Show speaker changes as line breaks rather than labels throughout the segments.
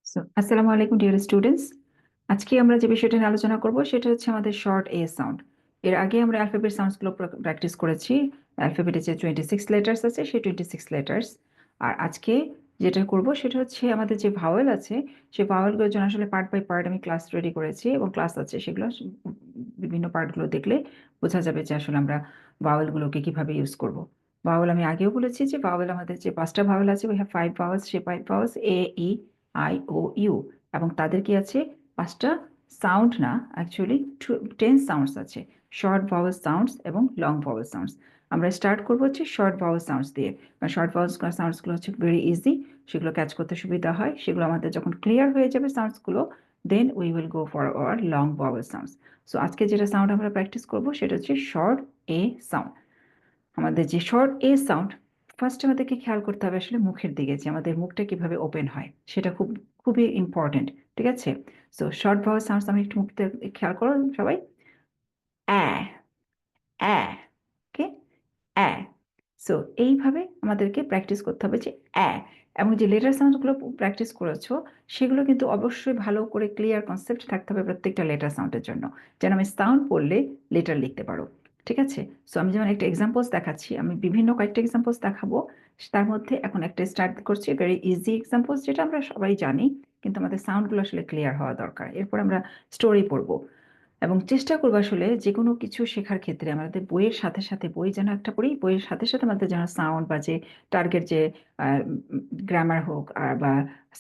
আসসালামু আলাইকুম dear students. আজকে আমরা যে বিষয়টা নিয়ে আলোচনা করব সেটা হচ্ছে আমাদের শর্ট এ সাউন্ড। এর আগে আমরা অ্যালফাবেট সাউন্ডসগুলো প্র্যাকটিস করেছি। অ্যালফাবেটে যে 26 লেটার্স আছে সেই 26 লেটার্স। আর আজকে যেটা করব সেটা হচ্ছে আমাদের যে ভাওয়েল আছে সেই ভাওয়েলগুলোর জন্য আসলে পার্ট বাই পার্ট আমি ক্লাস রেডি করেছি এবং ক্লাস আছে সেগুলো বিভিন্ন পার্টগুলো দেখলে বোঝা যাবে যে আসলে আমরা ভাওয়েলগুলোকে কিভাবে ইউজ করব। ভাওয়েল আমি আগেও বলেছি যে ভাওয়েল আমাদের যে পাঁচটা ভাওয়েল আছে উই হ্যাভ 5 ভাওয়েলস। সেই 5 vowels A E I O U এবং তাদের কি আছে পাঁচটা সাউন্ড না, অ্যাকচুয়ালি 10 সাউন্ডস আছে। শর্ট ভাওয়েল সাউন্ডস এবং লং ভাওয়েল সাউন্ডস। আমরা স্টার্ট করবো হচ্ছে শর্ট ভাওয়েল সাউন্ডস দিয়ে, কারণ শর্ট ভাওয়েল সাউন্ডসগুলো হচ্ছে ভেরি ইজি, সেগুলো ক্যাচ করতে সুবিধা হয়। সেগুলো আমাদের যখন ক্লিয়ার হয়ে যাবে সাউন্ডসগুলো, then we will go for our long vowel sounds. So আজকে যেটা সাউন্ড আমরা প্র্যাকটিস করবো সেটা হচ্ছে শর্ট এ সাউন্ড। আমাদের যে শর্ট এ সাউন্ড, ফার্স্ট আমাদেরকে খেয়াল করতে হবে আসলে মুখের দিকে, যে আমাদের মুখটা কিভাবে ওপেন হয় সেটা খুবই ইম্পর্টেন্ট। ঠিক আছে? সো শর্ট ভাওয়েল সাউন্ডস আমি একটু মুখটা খেয়াল করো সবাই। অ্যা, অ্যা, ওকে, অ্যা। সো এইভাবে আমাদেরকে প্র্যাকটিস করতে হবে যে অ্যা, এবং যে লেটার সাউন্ডগুলো প্র্যাকটিস করেছো সেগুলো কিন্তু অবশ্যই ভালো করে ক্লিয়ার কনসেপ্ট থাকতে হবে প্রত্যেকটা লেটার সাউন্ডের জন্য, যেন আমি সাউন্ড পড়লে লেটার লিখতে পারো। ঠিক আছে? সো আমি যেমন একটা এক্সাম্পলস দেখাচ্ছি, আমি বিভিন্ন কয়েকটা এক্সাম্পলস দেখাবো। তার মধ্যে এখন একটা স্টার্ট করছি ভেরি ইজি এক্সাম্পলস, যেটা আমরা সবাই জানি, কিন্তু আমাদের সাউন্ডগুলো আসলে ক্লিয়ার হওয়া দরকার। এরপর আমরা স্টোরি পড়বো এবং চেষ্টা করবো আসলে যে কোনো কিছু শেখার ক্ষেত্রে আমাদের বইয়ের সাথে সাথে, বই যেন একটা পড়ি, বইয়ের সাথে সাথে আমাদের যেন সাউন্ড বা যে টার্গেট যে গ্রামার হোক আর বা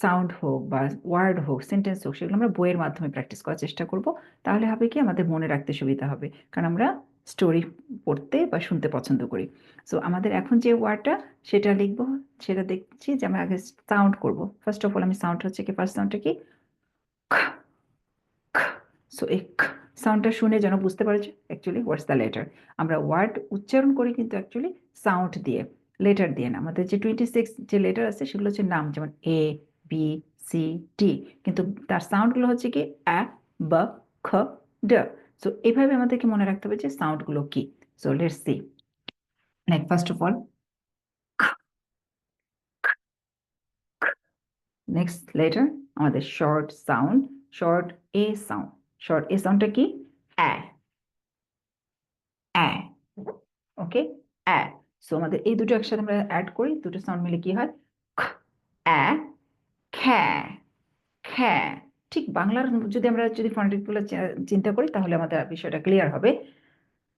সাউন্ড হোক বা ওয়ার্ড হোক সেন্টেন্স হোক, সেগুলো আমরা বইয়ের মাধ্যমে প্র্যাকটিস করার চেষ্টা করব। তাহলে হবে কি আমাদের মনে রাখতে সুবিধা হবে, কারণ আমরা স্টোরি পড়তে বা শুনতে পছন্দ করি। সো আমাদের এখন যে ওয়ার্ডটা সেটা লিখবো, সেটা দেখছি যে আমি আগে সাউন্ড করব। ফার্স্ট অফ অল আমি সাউন্ড হচ্ছে কি, ফার্স্ট সাউন্ডটা কি, সো এই সাউন্ডটা শুনে যেন বুঝতে পারো যে অ্যাকচুয়ালি হোয়াটস দ্য লেটার। আমরা ওয়ার্ড উচ্চারণ করি কিন্তু অ্যাকচুয়ালি সাউন্ড দিয়ে, লেটার দিয়ে না। আমাদের যে 26 যে লেটার আছে সেগুলো হচ্ছে নাম, যেমন এ, বি, সি, ডি, কিন্তু তার সাউন্ডগুলো হচ্ছে কি আ, ব, খ, ড। সো এইভাবে আমাদেরকে মনে রাখতে হবে যে সাউন্ডগুলো কি। So let's see. Like first of all, next letter আমাদের short sound, short a sound. Short a সাউন্ডটা কি, অ্যা, অ্যা, ওকে, অ্যা। সো আমাদের এই দুটো একসাথে আমরা অ্যাড করি, দুটো সাউন্ড মিলে কি হয়, খ, অ্যা, খ্যা, খ্যা। ঠিক বাংলার যদি আমরা যদি ফনেটিকগুলো চিন্তা করি তাহলে আমাদের বিষয়টা ক্লিয়ার হবে।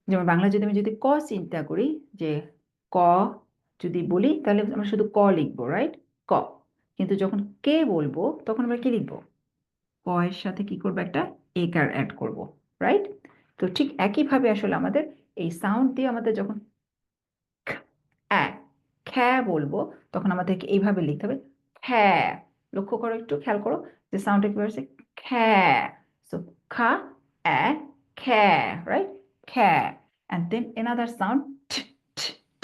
যেমন বাংলা যদি আমি যদি ক চিন্তা করি, যে ক যদি বলি তাহলে আমরা শুধু ক লিখবো, রাইট, ক। কিন্তু যখন কে বলবো তখন আমরা কি লিখবো, ক এর সাথে কি করবো, একটা একার অ্যাড করব, রাইট। তো ঠিক একইভাবে আসলে আমাদের এই সাউন্ড দিয়ে আমাদের যখন অ্যা, খ্যা বলবো তখন আমাদেরকে এইভাবে লিখতে হবে, খ্যা। লক্ষ্য করো, একটু খেয়াল করো যে সাউন্ডটা কিভাবে হচ্ছে, খ্যা। সো খা, অ্যা, খ্যা, রাইট, খ্যা। অ্যান্ড দেন another sound, ঠ, ঠ, ঠ,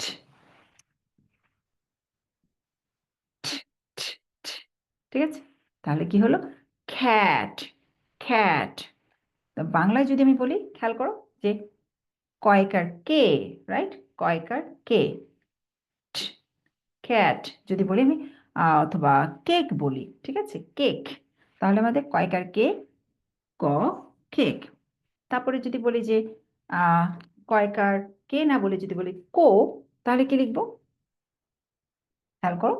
ঠ, ঠ, ঠ। ঠিক আছে? তাহলে কি হলো, খ্যাট, খ্যাট। তো বাংলায় যদি আমি বলি, খেয়াল করো যে কয়কার কে, রাইট, কয়কার কে, ক্যাট। যদি বলি আমি অথবা কেক বলি, ঠিক আছে, কেক, তাহলে আমাদের কয়কার কে, ক, কেক। তারপরে যদি বলি যে আহ কয়কার কে না বলে যদি বলি কো, তাহলে কি লিখবো, খেয়াল করো,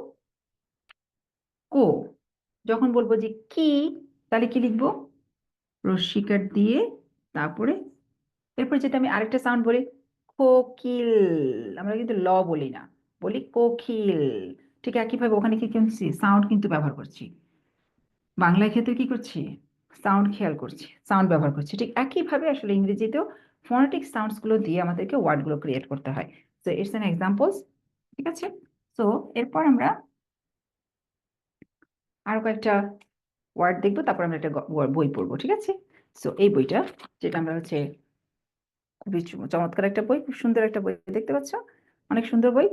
কো। যখন বলবো যে কি, তাহলে কি লিখবো, রস্বীকার দিয়ে তারপরে, এরপর যদি আমি আরেকটা সাউন্ড বলি, কোকিল, আমরা কিন্তু ল বলি না, বলি কোকিল। ঠিক একইভাবে ওখানে কি করছি, সাউন্ড কিন্তু ব্যবহার করছি। বাংলায় ক্ষেত্রে কি করছি, সাউন্ড খেয়াল করছি, সাউন্ড ব্যবহার করছি। ঠিক একইভাবে আসলে ইংরেজিতেও ফোনেটিক সাউন্ডস গুলো দিয়ে আমাদেরকে ওয়ার্ডগুলো ক্রিয়েট করতে হয়। So it's an examples. ঠিক আছে? সো এরপর আমরা আরো কয়েকটা ওয়ার্ড দেখবো, তারপর আমরা একটা বই পড়বো। ঠিক আছে? সো এই বইটা, যেটা আমরা হচ্ছে খুবই চমৎকার একটা বই, খুব সুন্দর একটা বই, দেখতে পাচ্ছ, অনেক সুন্দর বই।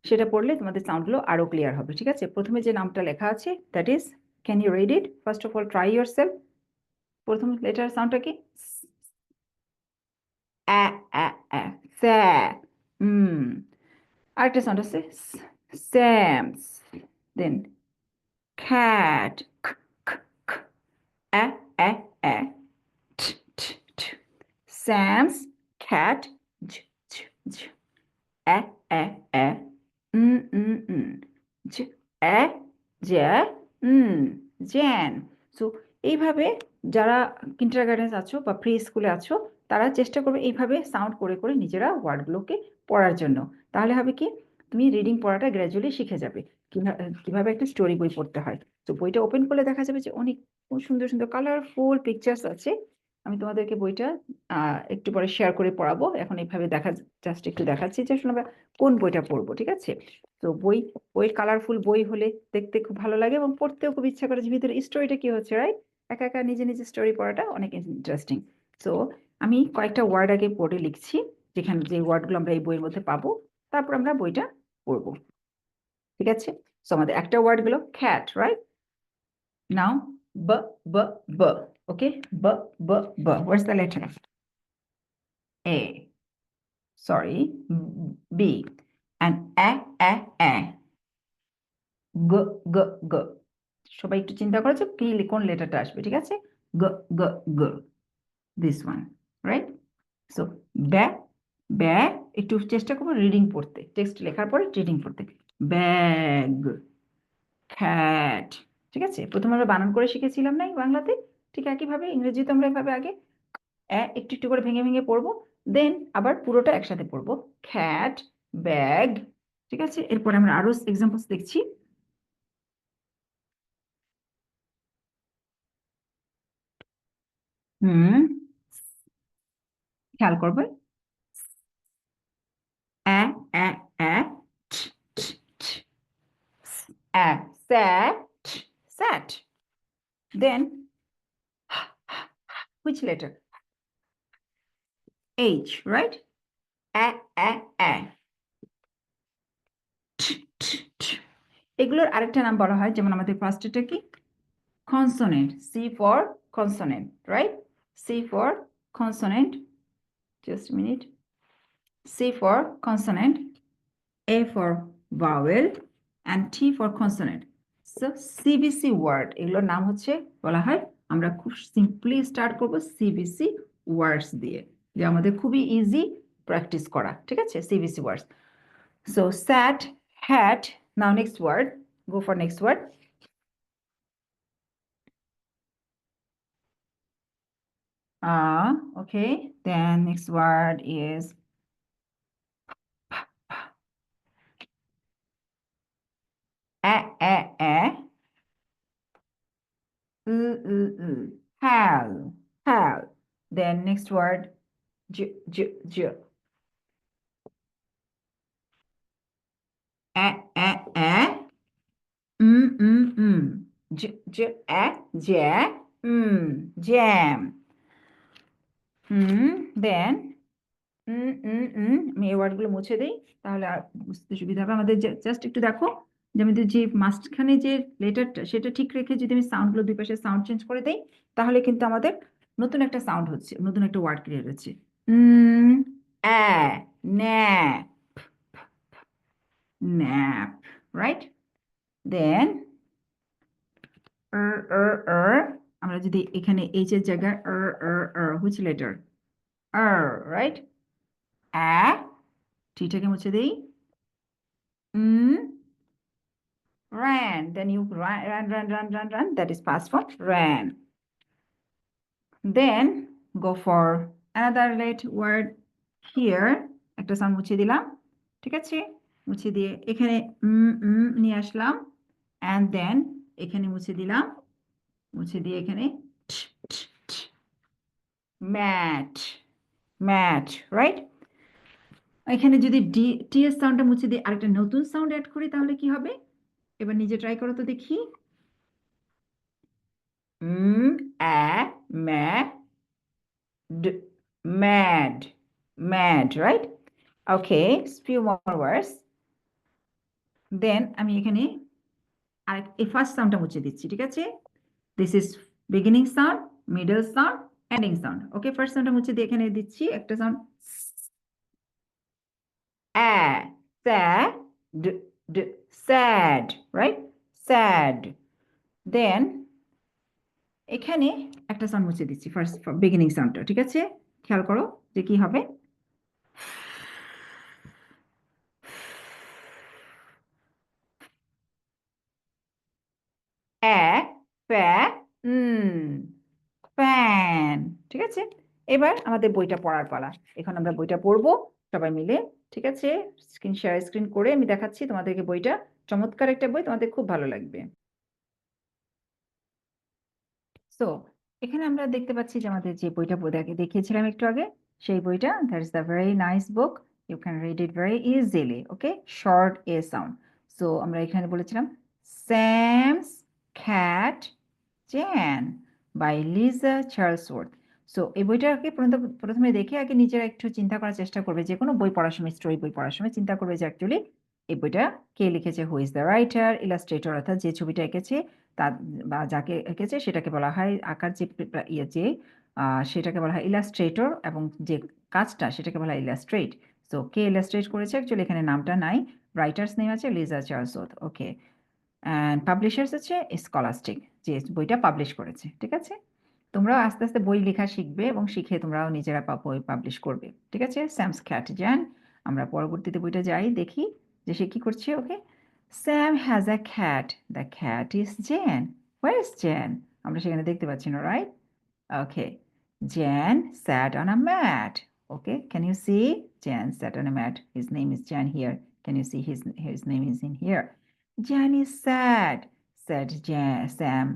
সেটা পড়লে তোমাদের সাউন্ডগুলো আরো ক্লিয়ার হবে। ঠিক আছে? প্রথমে যে নামটা লেখা আছে, that is, can you read it first of all, try yourself. প্রথম লেটার সাউন্ডটা কি, অ্যা, অ্যা, অ্যা, স্যা। হুম। আরেকটা সাউন্ড আছে, স্যাম। দেন খ্যাট, T, t, t. Sam's cat. J, j, j. j, Gen. So এইভাবে যারা কিন্ডারগার্টেন আছো বা প্রি স্কুলে আছো তারা চেষ্টা করবে এইভাবে সাউন্ড করে করে নিজেরা ওয়ার্ডগুলোকে পড়ার জন্য। তাহলে হবে কি তুমি রিডিং পড়াটা গ্র্যাজুয়ালি শিখে যাবে কিভাবে একটা স্টোরি বই পড়তে হয়। তো বইটা ওপেন করলে দেখা যাবে যে অনেক সুন্দর সুন্দর কালারফুল পিকচার্স আছে। আমি তোমাদেরকে বইটা একটু পরে শেয়ার করে পড়াবো। এখন এইভাবে জাস্ট একটু দেখাচ্ছি যে আসলে আমরা কোন বইটা পড়বো, ঠিক আছে? তো বইয়ের কালারফুল বই হলে দেখতে খুব ভালো লাগে এবং পড়তেও খুব ইচ্ছা করে যে ভিতরে স্টোরিটা কি হচ্ছে, রাইট? একা একা নিজে নিজে স্টোরি পড়াটা অনেক ইন্টারেস্টিং। তো আমি কয়েকটা ওয়ার্ড আগে পড়ে লিখছি, যেখানে যে ওয়ার্ডগুলো আমরা এই বইয়ের মধ্যে পাবো, তারপর আমরা বইটা পড়বো, ঠিক আছে? সো আমাদের একটা ওয়ার্ড গুলো cat, right? Now b b b, okay? b b b. Where's the letter? A. Sorry, B. And a. গ গ গ। সবাই একটু চিন্তা করেছো কি কোন লেটারটা আসবে, ঠিক আছে? গ গ গ, দিস ওয়ান, রাইট? সো ব্যা ব্যা, একটু চেষ্টা করবো রিডিং পড়তে, টেক্সট লেখার পরে রিডিং পড়তে। ব্যাগ, খ্যাট, ঠিক আছে? প্রথমে আমরা বানান করে শিখেছিলাম না বাংলাতে, ঠিক একইভাবে ইংরেজিতে আমরা এভাবে আগে একটু একটু করে ভেঙে ভেঙে পড়বো, দেন আবার পুরোটা একসাথে পড়বো। খ্যাট, ব্যাগ, ঠিক আছে? এরপরে আমরা আরো এক্সাম্পলস দেখছি। খেয়াল করবে a a a t t t, a sat, sat. Then which letter? H, right? A t t t. এগুলোর আরেকটা নাম বলা হয়, যেমন আমাদের ফার্স্টটা কি consonant, C for consonant, right? C for consonant. Just a minute. C for consonant, A for vowel, and T for consonant. So CBC word এগুলোর নাম হচ্ছে বলা হয়, আমরা খুব সিম্পলি স্টার্ট করব CBC ওয়ার্ডস দিয়ে, যে আমাদের খুবই ইজি প্র্যাকটিস করা, ঠিক আছে? CBC words. So sat, hat. Now next word. Go for next word. Okay. Then next word is a. Hal, hal. Then next word, j, j, j. A. J, j, j, jam. Then আমি এই ওয়ার্ডগুলো মুছে দিই, তাহলে বুঝতে সুবিধা হবে আমাদের। জাস্ট একটু দেখো যে আমাদের যে মাঝখানে যে লেটারটা সেটা ঠিক রেখে যদি আমি সাউন্ডগুলো দুই পাশে সাউন্ড চেঞ্জ করে দেই, তাহলে কিন্তু আমাদের নতুন একটা সাউন্ড হচ্ছে, নতুন একটা ওয়ার্ড ক্রিয়েট হচ্ছে। Nap, right? দেন আমরা যদি এখানে এইচ এর জায়গায় হুইচ লেটার? রাইট? টিটাকে মুছে দিই। Ran. Then you run. That is past form, ran. Then go for another letter word here. একটা সাউন্ড মুছে দিলাম, ঠিক আছে? মুছে দিয়ে এখানে নিয়ে আসলাম, and then এখানে মুছে দিলাম, মুছে দিয়ে এখানে ম্যাট, ম্যাট, রাইট? এখানে যদি টি এর সাউন্ডটা মুছে দিয়ে আরেকটা নতুন সাউন্ড অ্যাড করি, তাহলে কি হবে? এবার নিজে ট্রাই করো তো দেখি। mad, mad, right? Okay, few more words. Then আমি এখানে এই ফার্স্ট সাউন্ডটা মুছে দিচ্ছি, ঠিক আছে? This is beginning sound, middle sound, ending sound. Okay, first সাউন্ডটা মুছে দিয়ে এখানে দিচ্ছি একটা sound sad, right? Sad. Then এখানে একটা সাউন্ড মুছে দিচ্ছি, ফার্স্ট বিগিনিং সাউন্ডটা, ঠিক আছে? খেয়াল করো যে কি হবে। প্যা ফ্যান। ঠিক আছে, এবার আমাদের বইটা পড়ার পালা। এখন আমরা বইটা পড়বো সবাই মিলে, ঠিক আছে? স্ক্রিন শেয়ার স্ক্রিন করে আমি দেখাচ্ছি তোমাদেরকে বইটা। চমৎকার একটা বই, তোমাদের খুব ভালো লাগবে। সো এখানে আমরা দেখতে পাচ্ছি যে আমাদের যে বইটা দেখিয়েছিলাম একটু আগে, সেই বইটা, that is the very nice book, you can read it very easily, okay? Short a sound. So আমরা এখানে বলেছিলাম Sam's cat Jan by Liza Charlesworth. So এই বইটাকে প্রথমে দেখে আগে নিজেরা একটু চিন্তা করার চেষ্টা করবে, যে কোনো বই পড়ার সময়, স্টোরি বই পড়ার সময় চিন্তা করবে যে অ্যাকচুয়ালি এই বইটা কে লিখেছে, who is the writer, Illustrator, অর্থাৎ যে ছবিটা এঁকেছে তার বা যাকে এঁকেছে সেটাকে বলা হয়, আঁকার যে সেটাকে বলা হয় ইলাস্ট্রেটর, এবং যে কাজটা সেটাকে বলা হয় ইলাস্ট্রেট। সো কে ইলাস্ট্রেট করেছে, অ্যাকচুয়ালি এখানে নামটা নাই, রাইটার্স নেম আছে লিজা চার্লসওয়ার্থ, ওকে? অ্যান্ড পাবলিশার্স হচ্ছে স্কলাস্টিক, যে বইটা পাবলিশ করেছে, ঠিক আছে? তোমরাও আস্তে আস্তে বই লেখা শিখবে এবং শিখে তোমরাও নিজেরা বই পাবলিশ করবে, ঠিক আছে? Sam's cat Jan. আমরা পরবর্তীতে বইটা যাই, দেখি যে সে কি করছে, okay? Sam has a cat, the cat is Jan, where is Jan? আমরা সেখানে দেখতে পাচ্ছি না, right? Okay, Jan sat on a mat. Okay, can you see? Jan sat on a mat. His name is Jan here. Can you see his name is in here? Jan is sad, said Sam.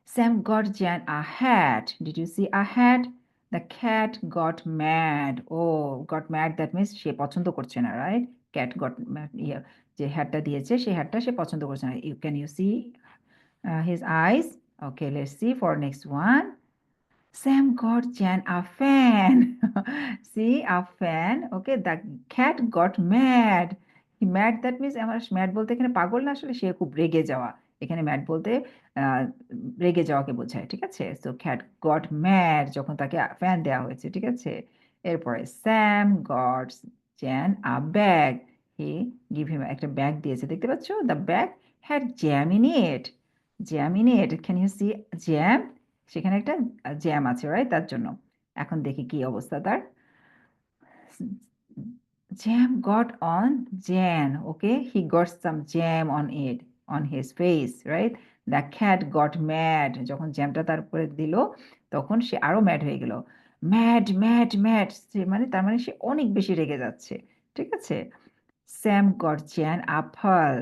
Sam got Jan a hat. Did you see a hat? The cat got mad. Oh, got mad, that means সে পছন্দ করছে না, right? Cat got mad. যে হ্যাটটা দিয়েছে সেই হ্যাটটা সে পছন্দ করছে না। Can you see his eyes? Okay, let's see for next one. Sam got Jan a fan. See, a fan. Okay, the cat got mad. Mad, that means আমার mad বলতে এখানে পাগল না, আসলে সে খুব রেগে যাওয়া। এখানে mad বলতে আহ, রেগে যাওয়াকে বোঝায়, ঠিক আছে? সো cat got mad যখন তাকে ফ্যান দেওয়া হয়েছে, ঠিক আছে? এরপরে Sam got Jan a bag. He give him একটা ব্যাগ দিয়েছে, দেখতে পাচ্ছ? The bag had jam in it. Jam in it. Can you see jam? সেখানে একটা জ্যাম আছে, রাইট? তার জন্য। এখন দেখি কি অবস্থা তার। Jam got on Jan, okay? He got some jam on it, on his face, right? The cat got mad. যখন জ্যামটা তার উপরে দিল তখন সে আরো ম্যাড হয়ে গেল। ম্যাড ম্যাড ম্যাড, মানে তার মানে সে অনেক বেশি রেগে যাচ্ছে, ঠিক আছে? স্যাম গট জ্যান আ ফাল।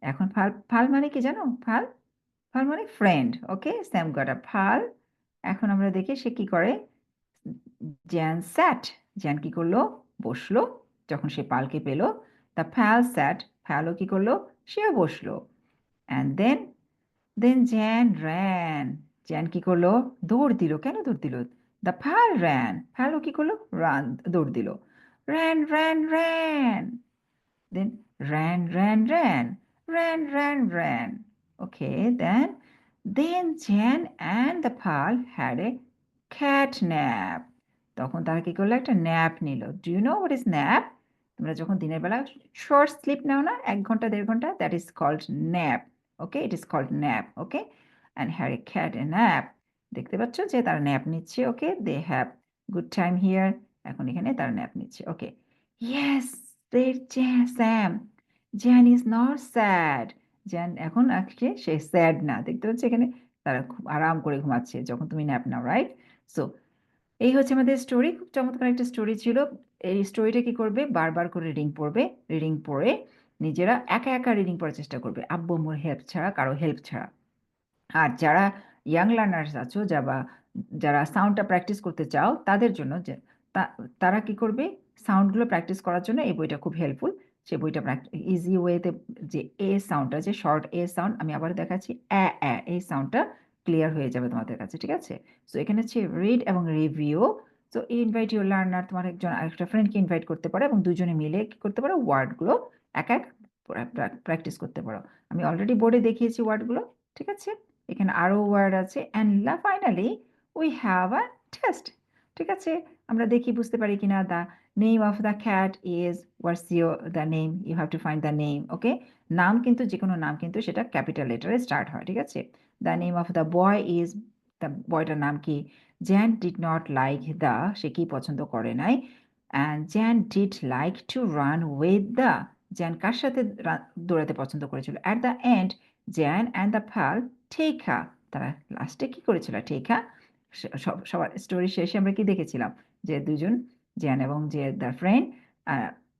এখন ফাল, ফাল মানে কি জানো? ফাল, ফাল মানে friend, okay? Sam got a ফাল। এখন আমরা দেখি সে কি করে। জ্যান স্যাট, জ্যান কি করলো? বসলো। যখন সে পালকে পেল, দ্য ফ্যাল স্যাট, ফ্যালও কি করলো? সেও বসলো। And then Jan ran, Jan কি করলো? দৌড় দিল। কেন দৌড় দিল? দ্য ফ্যাল র্যান, ফ্যালও কি করলো? দৌড় দিল। Ran ran ran, then ran. Okay, then Jan and the pal had a cat nap. তখন তারা কি করলো? একটা ন্যাপ নিল। Do you know what is nap? তোমরা যখন দিনের বেলা শর্ট স্লিপ নাও না, 1 ঘন্টা 1.5 ঘন্টা, that is called nap, okay? It is called nap, okay? And had a cat a nap. দেখতে পাচ্ছ যে তারা ন্যাপ নিচ্ছে, okay? They have good time here. এখন এখানে তারা ন্যাপ নিচ্ছে, okay? Yes, said Sam. Jan is not sad. Jan এখন আজকে সে স্যাড না, দেখতে পাচ্ছ এখানে তারা খুব আরাম করে ঘুমাচ্ছে যখন তুমি ন্যাপ নাও, রাইট? সো এই হচ্ছে আমাদের স্টোরি। খুব চমৎকার একটা স্টোরি ছিল। এই স্টোরিটা কি করবে? বারবার করে রিডিং পড়বে, রিডিং পড়ে নিজেরা একা একা রিডিং পড়ার চেষ্টা করবে, আব্বু আম্মুর হেল্প ছাড়া, কারো হেল্প ছাড়া। আর যারা ইয়াং লার্নার্স আছো, যারা সাউন্ডটা প্র্যাকটিস করতে চাও তাদের জন্য, যে তারা কি করবে? সাউন্ডগুলো প্র্যাকটিস করার জন্য এই বইটা খুব হেল্পফুল। সে বইটা ইজি ওয়েতে, যে এ সাউন্ডটা, যে শর্ট এ সাউন্ড, আমি আবার দেখাচ্ছি, এই সাউন্ডটা ক্লিয়ার হয়ে যাবে তোমাদের কাছে, ঠিক আছে? সো এখানে হচ্ছে রিড এবং review. So invite your learner, তোমার একজন আরেকটা ফ্রেন্ডকে ইনভাইট করতে পারো এবং দুজনে মিলে কি করতে পারো? ওয়ার্ডগুলো এক এক প্র্যাকটিস করতে পারো। আমি অলরেডি বোর্ডে দেখিয়েছি ওয়ার্ডগুলো, ঠিক আছে? এখানে আরো ওয়ার্ড আছে। And finally we have a test, ঠিক আছে? আমরা দেখি বুঝতে পারি কিনা। The name of the cat is, what's your the name? You have to find the name, okay? নাম কিন্তু, যে কোনো নাম কিন্তু সেটা ক্যাপিটাল লেটারে স্টার্ট হয়, ঠিক আছে? The name of the boy is, the বয়টার নাম কি? Jan did not like the, সে কি পছন্দ করে নাই? And Jan did like to run with the, Jan কার সাথে দৌড়াতে পছন্দ করেছিল? At the end Jan and the pal টেকা, তারা লাস্টে কি করেছিল? টেকা, সবার স্টোরি শেষে আমরা কি দেখেছিলাম? যে দুজন, জ্যান এবং যে দ্য ফ্রেন্ড,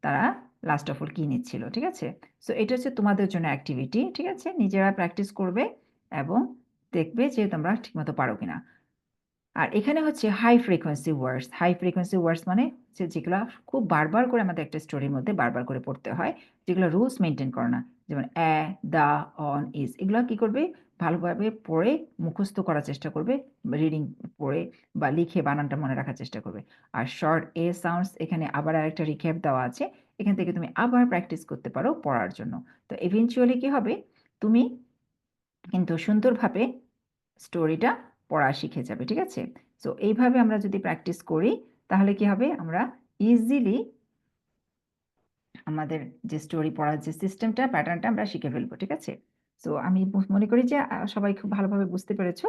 তারা লাস্ট অফ অল কি নিচ্ছিল, ঠিক আছে? সো এটা হচ্ছে তোমাদের জন্য অ্যাক্টিভিটি, ঠিক আছে? নিজেরা প্র্যাকটিস করবে এবং দেখবে যে তোমরা ঠিকমতো পারো কিনা। আর এখানে হচ্ছে হাই ফ্রিকোয়েন্সি ওয়ার্ডস। হাই ফ্রিকোয়েন্সি ওয়ার্ডস মানে হচ্ছে যেগুলো খুব বারবার করে আমাদের একটা স্টোরির মধ্যে বারবার করে পড়তে হয়, যেগুলো রুলস মেনটেন করে না, যেমন অ্যা, দা, অন, ইজ, এগুলো কি করবে? ভালোভাবে পড়ে মুখস্থ করার চেষ্টা করবে, রিডিং পড়ে বা লিখে বানানটা মনে রাখার চেষ্টা করবে। আর শর্ট এ সাউন্ডস, এখানে আবার আরেকটা রিক্যাপ দেওয়া আছে, এখান থেকে তুমি আবার প্র্যাকটিস করতে পারো পড়ার জন্য। তো ইভেনচুয়ালি কি হবে? তুমি কিন্তু সুন্দরভাবে স্টোরিটা পড়া শিখে যাবে, ঠিক আছে? সো এইভাবে আমরা যদি প্র্যাকটিস করি তাহলে কি হবে? আমরা ইজিলি আমাদের যে স্টোরি পড়ার যে সিস্টেমটা, প্যাটার্নটা আমরা শিখে ফেলবো, ঠিক আছে? সো আমি মনে করি যে সবাই খুব ভালোভাবে বুঝতে পেরেছো।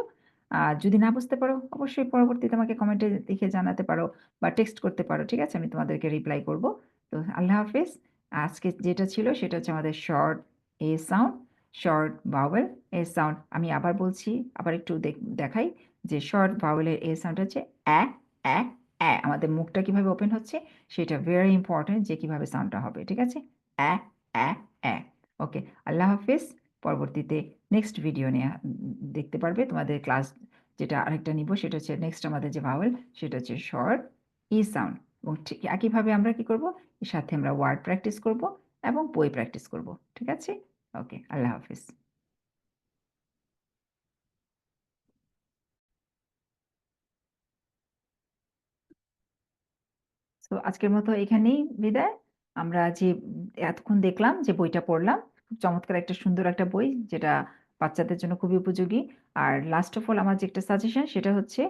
আর যদি না বুঝতে পারো অবশ্যই পরবর্তীতে আমাকে কমেন্টে লিখে জানাতে পারো বা টেক্সট করতে পারো, ঠিক আছে? আমি তোমাদেরকে রিপ্লাই করব। তো আল্লাহ হাফেজ। আজকে যেটা ছিল সেটা হচ্ছে আমাদের short a sound, short vowel a sound. আমি আবার বলছি, আবার একটু দেখাই যে শর্ট ভাওয়েলের এ সাউন্ড হচ্ছে অ্যা, অ্যা, অ্যা। আমাদের মুখটা কিভাবে ওপেন হচ্ছে সেটা ভেরি ইম্পর্টেন্ট, যে কিভাবে সাউন্ডটা হবে, ঠিক আছে? অ্যা, অ্যা, অ্যা। ওকে, আল্লাহ হাফেজ। পরবর্তীতে নেক্সট ভিডিও নিয়ে দেখতে পারবে। তোমাদের ক্লাস যেটা আরেকটা নিব সেটা হচ্ছে নেক্সট আমাদের যে ভাওয়েল সেটা হচ্ছে শর্ট ই সাউন্ড, এবং ঠিক একইভাবে আমরা কি করব? এর সাথে আমরা ওয়ার্ড প্র্যাকটিস করব এবং বই প্র্যাকটিস করব, ঠিক আছে? ওকে, আল্লাহ হাফেজ। তো আজকের মতো এখানেই বিদায়। আমরা যে এতক্ষণ দেখলাম যে বইটা পড়লাম, খুব চমৎকার একটা সুন্দর একটা বই, যেটা বাচ্চাদের জন্য খুবই উপযোগী। আর লাস্ট অফ অল আমার যে একটা সাজেশন সেটা হচ্ছে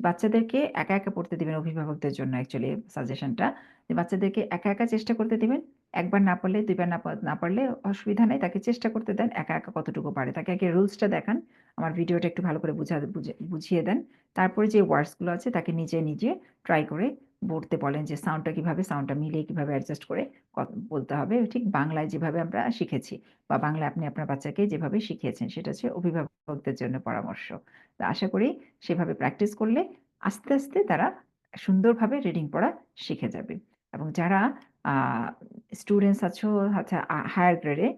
বাচ্চাদেরকে একা একা পড়তে দিবেন, অভিভাবকদের জন্য অ্যাকচুয়ালি সাজেশনটা, যে বাচ্চাদেরকে একা একা চেষ্টা করতে দিবেন। একবার না পারলে, দুইবার না পারলে অসুবিধা নেই, তাকে চেষ্টা করতে দেন একা একা কতটুকু পারে, তাকে আগে রুলসটা দেখান, আমার ভিডিওটা একটু ভালো করে বুঝিয়ে দেন। তারপরে যে ওয়ার্ডসগুলো আছে তাকে নিজে নিজে ট্রাই করে বলতে বলেন, যে সাউন্ডটা কিভাবে, সাউন্ডটা মিলিয়ে কিভাবে অ্যাডজাস্ট করে বলতে হবে, ঠিক বাংলায় যেভাবে আমরা শিখেছি বা বাংলায় আপনি আপনার বাচ্চাকে যেভাবে শিখিয়েছেন, সেটা হচ্ছে অভিভাবকদের জন্য পরামর্শ। তো আশা করি সেভাবে প্র্যাকটিস করলে আস্তে আস্তে তারা সুন্দরভাবে রিডিং পড়া শিখে যাবে। এবং যারা স্টুডেন্টস আছো, আচ্ছা, হায়ার গ্রেডে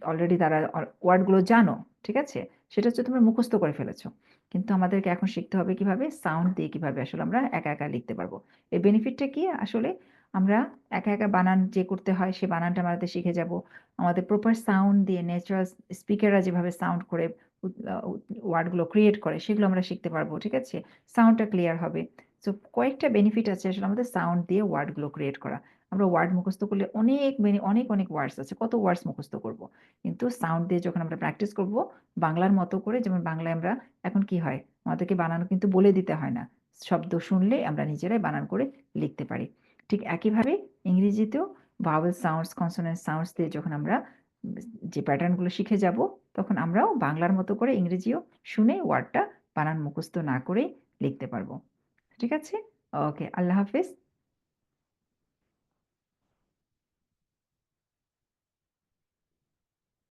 অলরেডি তারা ওয়ার্ডগুলো জানো, ঠিক আছে? সেটা হচ্ছে তোমরা মুখস্থ করে ফেলেছো, কিন্তু আমাদেরকে এখন শিখতে হবে কিভাবে সাউন্ড দিয়ে কিভাবে আসলে আমরা একা একা লিখতে পারবো। এর বেনিফিটটা কি? আসলে আমরা একা একা বানান যে করতে হয় সে বানানটা আমাদের শিখে যাব। আমাদের প্রপার সাউন্ড দিয়ে ন্যাচারাল স্পিকাররা যেভাবে সাউন্ড করে ওয়ার্ডগুলো ক্রিয়েট করে সেগুলো আমরা শিখতে পারবো, ঠিক আছে? সাউন্ডটা ক্লিয়ার হবে। সো কয়েকটা বেনিফিট আছে আসলে আমাদের সাউন্ড দিয়ে ওয়ার্ডগুলো ক্রিয়েট করা। আমরা ওয়ার্ড মুখস্থ করলে অনেক অনেক ওয়ার্ডস আছে, কত ওয়ার্ডস মুখস্থ করব? কিন্তু সাউন্ড দিয়ে যখন আমরা প্র্যাকটিস করব বাংলার মতো করে, যেমন বাংলায় আমরা এখন কি হয়, আমাদেরকে বানানো কিন্তু বলে দিতে হয় না, শব্দ শুনলে আমরা নিজেরাই বানান করে লিখতে পারি। ঠিক একইভাবে ইংরেজিতেও ভাওয়েল সাউন্ডস, কনসোনেন্ট সাউন্ডস দিয়ে যখন আমরা যে প্যাটার্নগুলো শিখে যাব, তখন আমরাও বাংলার মতো করে ইংরেজিও শুনে ওয়ার্ডটা বানান মুখস্থ না করেই লিখতে পারবো, ঠিক আছে? ওকে, আল্লাহ হাফেজ।